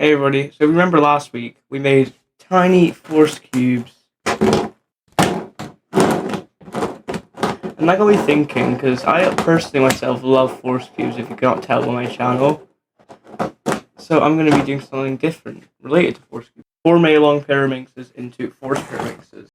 Hey everybody, so remember last week we made tiny force cubes. And I got me thinking, because I personally myself love force cubes if you cannot tell on my channel. So I'm going to be doing something different related to force cubes. 4 long PYRAMINXES into force PYRAMINXES.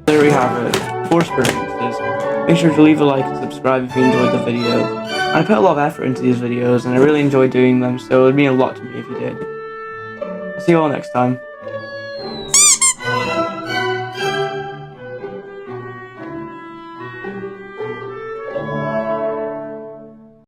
There we have it, force PYRAMINXES. Make sure to leave a like and subscribe if you enjoyed the video. I put a lot of effort into these videos and I really enjoy doing them, so it would mean a lot to me if you did. I'll see you all next time.